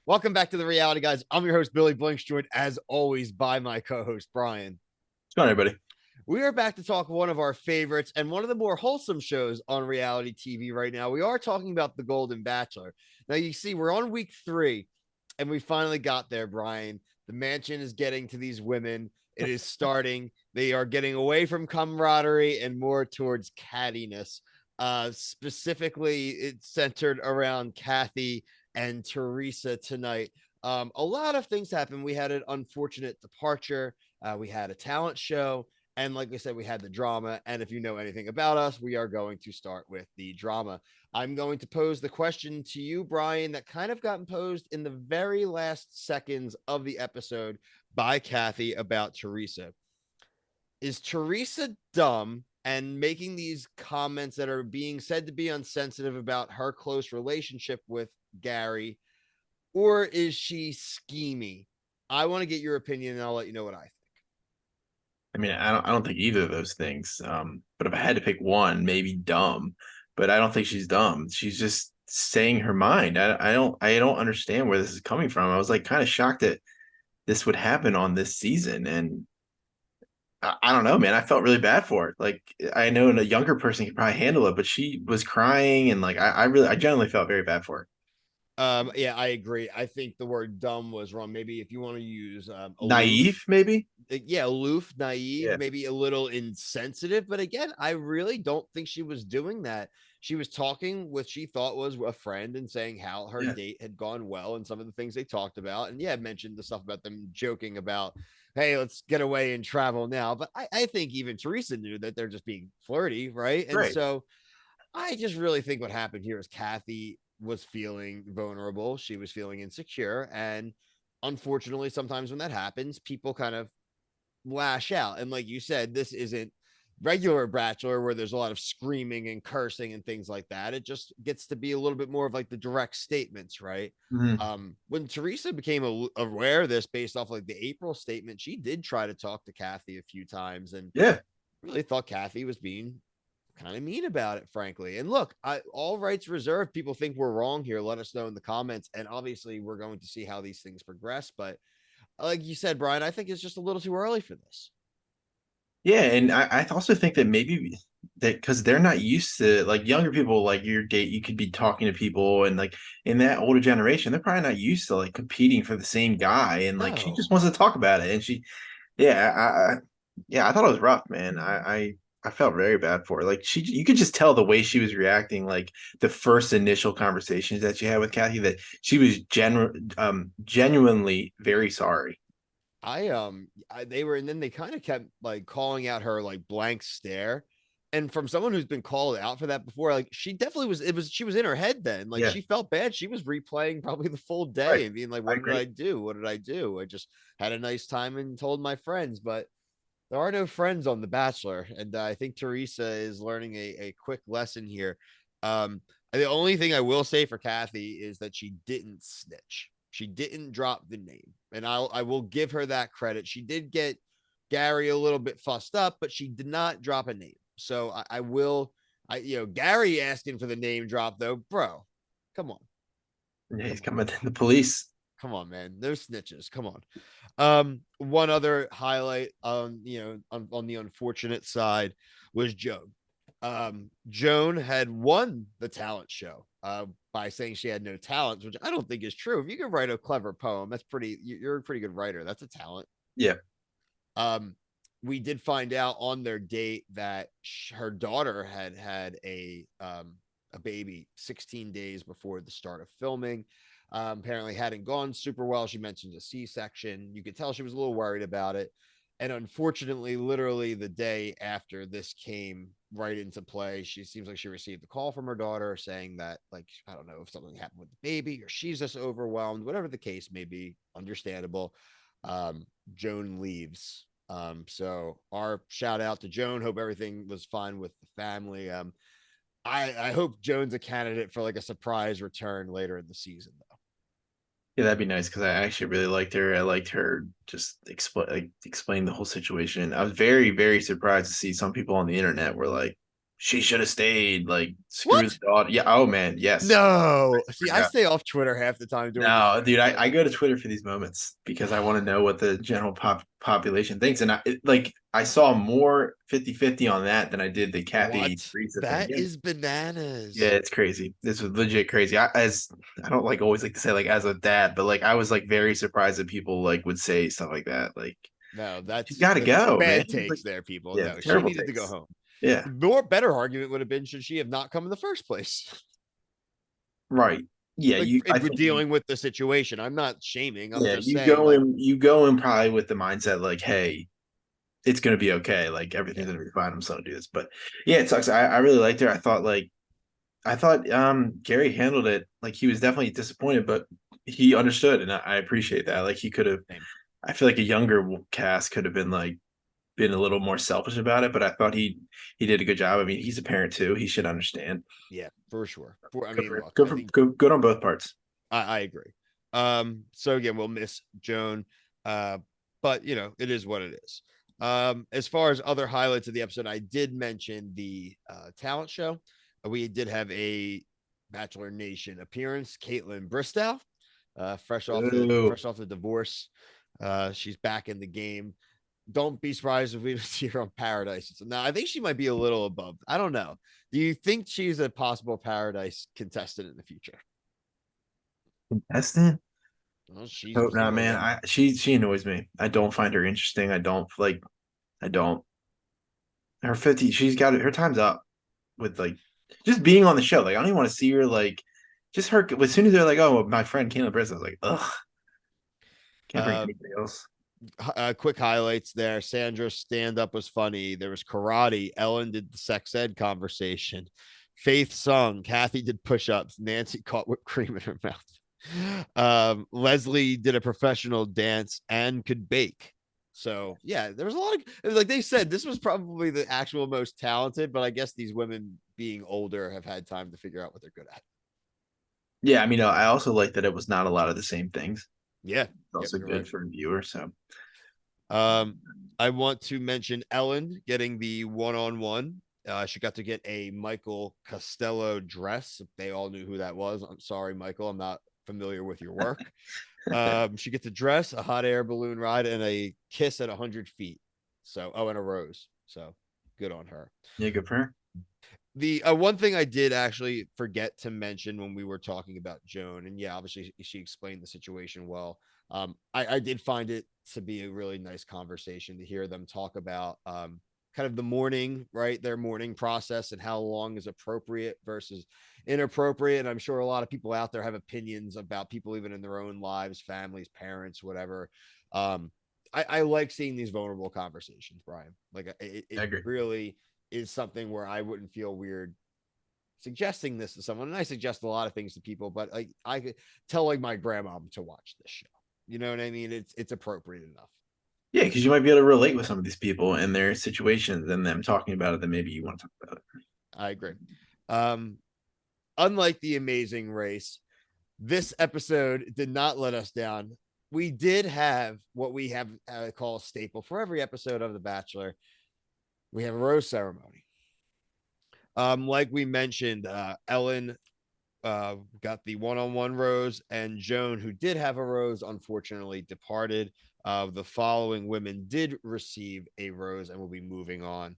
Welcome back to the Reality Guys. I'm your host, Billy Blinks, joined as always by my co-host, Brian. What's going on, everybody? We are back to talk one of our favorites and one of the more wholesome shows on reality TV right now. We are talking about the Golden Bachelor. Now, you see, we're on week 3, and we finally got there, Brian. The mansion is getting to these women. It is starting. They are getting away from camaraderie and more towards cattiness. Specifically, it's centered around Kathy and Teresa tonight. A lot of things happened. We had an unfortunate departure. We had a talent show. And like we said, we had the drama. And if you know anything about us, we are going to start with the drama. I'm going to pose the question to you, Brian, that kind of got posed in the very last seconds of the episode by Kathy about Teresa. Is Teresa dumb and making these comments that are being said to be unsensitive about her close relationship with Gerry, or is she schemy? I want to get your opinion, and I'll let you know what I think. I mean, I don't think either of those things. But if I had to pick one, maybe dumb. But I don't think she's dumb. She's just saying her mind. I don't understand where this is coming from. I was like kind of shocked that this would happen on this season, and I don't know, man. I felt really bad for it. Like I know a younger person could probably handle it, but she was crying, and like I genuinely felt very bad for her. Yeah, I agree. I think the word dumb was wrong. Maybe if you want to use Naive, aloof, maybe. yeah, aloof, naive, Yeah, maybe a little insensitive. But again, I really don't think she was doing that. She was talking with she thought was a friend and saying how her yeah, date had gone well and some of the things they talked about. And yeah, mentioned the stuff about them joking about, hey, let's get away and travel now. But I think even Teresa knew that they're just being flirty, right? And right. so I just really think what happened here is Kathy was feeling vulnerable. She was feeling insecure. And unfortunately, sometimes when that happens, people kind of lash out. And like you said, this isn't regular Bachelor where there's a lot of screaming and cursing and things like that. It just gets to be a little bit more of like the direct statements, right? Mhm. When Teresa became aware of this based off like the April statement, she did try to talk to Kathy a few times and Yeah. really thought Kathy was being kind of mean about it, frankly. And look, all rights reserved. People think we're wrong here. Let us know in the comments. And obviously, we're going to see how these things progress. But like you said, Brian, I think it's just a little too early for this. Yeah, and I also think that maybe that because they're not used to like younger people, like your date, you could be talking to people, and like in that older generation, they're probably not used to like competing for the same guy, and like she No, just wants to talk about it, and yeah, yeah, I thought it was rough, man. I felt very bad for her. Like you could just tell the way she was reacting, like the first initial conversations that she had with Kathy, that she was genuinely very sorry. they were, and then they kind of kept like calling out her like blank stare. And from someone who's been called out for that before, like she definitely was, she was in her head then. Like Yeah, she felt bad. She was replaying probably the full right. day and being like, I what did agree. I do? What did I do? I just had a nice time and told my friends, but there are no friends on The Bachelor, and I think Teresa is learning a quick lesson here. The only thing I will say for Kathy is that she didn't snitch. She didn't drop the name, and I will give her that credit. She did get Gerry a little bit fussed up, but she did not drop a name. So I will. Gerry asking for the name drop though, bro. Come on, Yeah, he's come on. coming to the police. Come on, man. There's snitches. Come on. One other highlight on the unfortunate side was Joan. Joan had won the talent show by saying she had no talents, which I don't think is true. If you can write a clever poem, that's pretty. You're a pretty good writer. That's a talent. Yeah. Um, we did find out on their date that her daughter had a baby 16 days before the start of filming. Apparently hadn't gone super well. She mentioned a C-section. You could tell she was a little worried about it. And unfortunately, literally the day after this came right into play, she seems like she received a call from her daughter saying that, like, I don't know if something happened with the baby or she's just overwhelmed, whatever the case may be, understandable. Joan leaves. So our shout out to Joan. Hope everything was fine with the family. I hope Joan's a candidate for like a surprise return later in the season, though. Yeah, that'd be nice because I actually really liked her. I liked her just explain the whole situation. I was very, very surprised to see some people on the internet were like, she should have stayed. Like, screw the What? daughter. Yeah. Oh man. Yes. No. See, I Yeah. stay off Twitter half the time during the No, show. dude, I go to Twitter for these moments because I want to know what the general population thinks. And I saw more 50-50 on that than I did the Kathy What? Teresa thing. That Yeah. is Yeah, bananas. it's crazy. This was legit crazy. I don't like always like to say like as a dad, but like I was like very surprised that people like would say stuff like that. Like, No, she's got to that's go, man. bad Like, takes there, people. yeah, No, she terrible needed to go takes. home. Yeah, The more better argument would have been should she have not come in the first place? right. Yeah, Like you. if I we're think you. dealing with the situation, I'm not shaming. I'm Yeah, just saying, like, you go in probably with the mindset like, hey, it's gonna be okay. Like everything's yeah, gonna be fine. I'm just gonna do this. But yeah, it sucks. I really liked her. I thought Gerry handled it like he was definitely disappointed, but he understood, and I appreciate that. Like he could have. same. I feel like a younger cast could have been like been a little more selfish about it, but I thought he did a good job. I mean, he's a parent too. He should understand. Yeah, for sure. I Good mean, for him. look, Good I for think good on both parts. I agree. So again, we'll miss Joan. But you know, it is what it is. As far as other highlights of the episode, I did mention the talent show. We did have a Bachelor Nation appearance, Caitlin Bristow, Ooh. fresh off the divorce. She's back in the game. Don't be surprised if we see her on Paradise. So now I think she might be a little above. I don't know. Do you think she's a possible Paradise contestant in the future? Contestant? Well, she's Hope not, singled man. out. She annoys me. I don't find her interesting. I don't. Her 50, she's got it. Her time's up with like just being on the show. Like I don't even want to see her like just her as soon as they're like, oh, my friend Caitlin Bristow, I was like, ugh, can't bring Uh, anybody else. quick highlights there. Sandra's stand up was funny. There was karate. Ellen did the sex ed conversation. Faith sung. Kathy did push ups. Nancy caught whipped cream in her mouth. Leslie did a professional dance and could bake. So yeah, there was a lot of, like they said, this was probably the actual most talented, but I guess these women being older have had time to figure out what they're good at. Yeah, I mean, I also like that it was not a lot of the same things. Yeah. It's Yep, also you're good right. for a viewer. So Um, I want to mention Ellen getting the one-on-one. She got to get a Michael Costello dress. They all knew who that was. I'm sorry, Michael. I'm not familiar with your work. She gets a dress, a hot air balloon ride, and a kiss at 100 feet. So, oh, and a rose. So, good on her. yeah, good for her. The one thing I did actually forget to mention when we were talking about Joan, and yeah, obviously she explained the situation well. I did find it to be a really nice conversation to hear them talk about kind of the mourning, right? Their mourning process and how long is appropriate versus inappropriate. And I'm sure a lot of people out there have opinions about people even in their own lives, families, parents, whatever. Um, I like seeing these vulnerable conversations, Brian. Like I it agree. really is something where I wouldn't feel weird suggesting this to someone. And I suggest a lot of things to people, but like I could tell like my grandma to watch this show. You know what I mean? It's appropriate enough. Yeah, because you might be able to relate with some of these people and their situations and them talking about it. Then maybe you want to talk about it. I agree. Um, Unlike the Amazing Race, this episode did not let us down. We did have what we have call a staple for every episode of The Bachelor. We have a rose ceremony. Like we mentioned, Ellen got the one-on-one rose, and Joan, who did have a rose, unfortunately departed. The following women did receive a rose and will be moving on.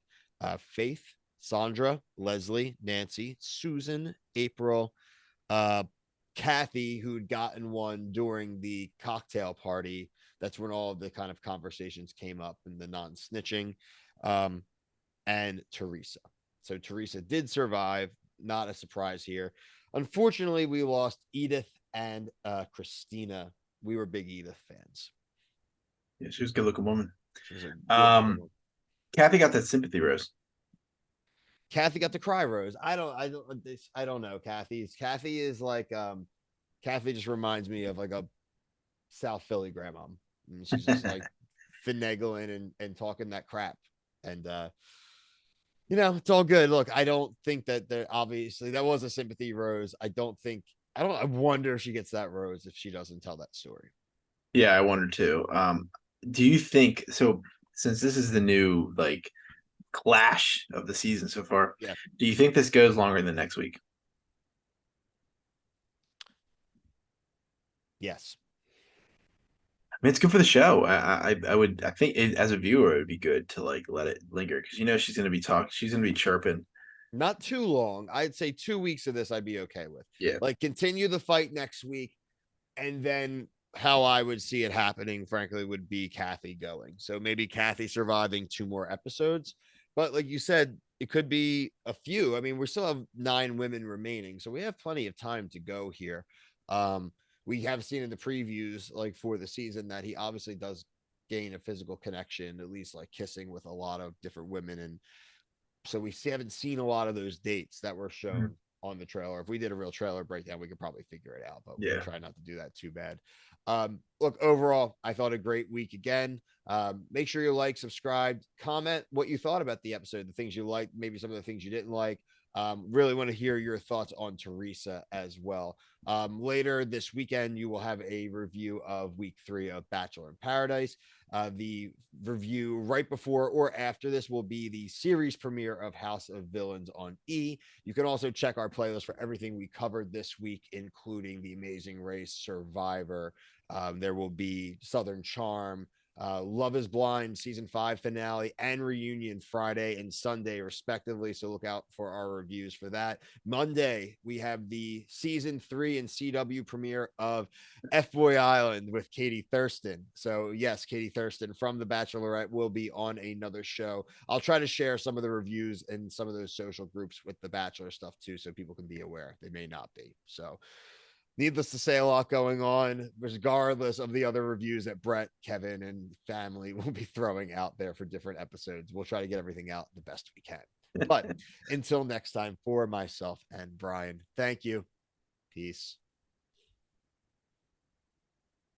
Faith, Sandra, Leslie, Nancy, Susan, April, uh, Kathy, who'd gotten one during the cocktail party. That's when all of the kind of conversations came up and the non-snitching. Um, and Teresa. So Teresa did survive. Not a surprise here. Unfortunately, we lost Edith and Christina. We were big Edith fans. Yeah, she was a good looking woman. She was a good looking Um, woman. Kathy got that sympathy rose. Kathy got the cry rose. I don't know. Kathy is like Kathy just reminds me of like a South Philly grandma. And she's just like finagling and talking that crap. And you know, it's all good. Look, I don't think that there obviously that was a sympathy rose. I wonder if she gets that rose if she doesn't tell that story. Yeah, I wonder too. Do you think so? Since this is the new like clash of the season so far. Yeah. Do you think this goes longer than next week? Yes. I mean, it's good for the show. I think as a viewer, it would be good to like let it linger because she's gonna be talking, she's gonna be chirping. Not too long. I'd say 2 weeks of this I'd be okay with. Yeah. Like continue the fight next week, and then how I would see it happening, frankly, would be Kathy going. So maybe Kathy surviving 2 more episodes. But like you said, it could be a few. I mean, we still have 9 women remaining, so we have plenty of time to go here. Um, we have seen in the previews, like for the season, that he obviously does gain a physical connection, at least like kissing with a lot of different women. And so we haven't seen a lot of those dates that were Mhm. shown on the trailer. If we did a real trailer breakdown, we could probably figure it out, but we'll Yeah. try not to do that too bad. Look, overall, I thought a great week again. Make sure you like, subscribe, comment what you thought about the episode, the things you liked, maybe some of the things you didn't like. Really want to hear your thoughts on Teresa as well. Later this weekend, you will have a review of week 3 of Bachelor in Paradise. The review right before or after this will be the series premiere of House of Villains on E. You can also check our playlist for everything we covered this week, including The Amazing Race, Survivor. There will be Southern Charm, Love is Blind season 5 finale, and Reunion Friday and Sunday, respectively. So look out for our reviews for that. Monday, we have the season 3 and CW premiere of F Boy Island with Katie Thurston. So, yes, Katie Thurston from The Bachelorette will be on another show. I'll try to share some of the reviews in some of those social groups with The Bachelor stuff too, so people can be aware. They may not be. So, needless to say, a lot going on, regardless of the other reviews that Brett, Kevin, and family will be throwing out there for different episodes. We'll try to get everything out the best we can. But until next time, for myself and Brian, thank you. Peace.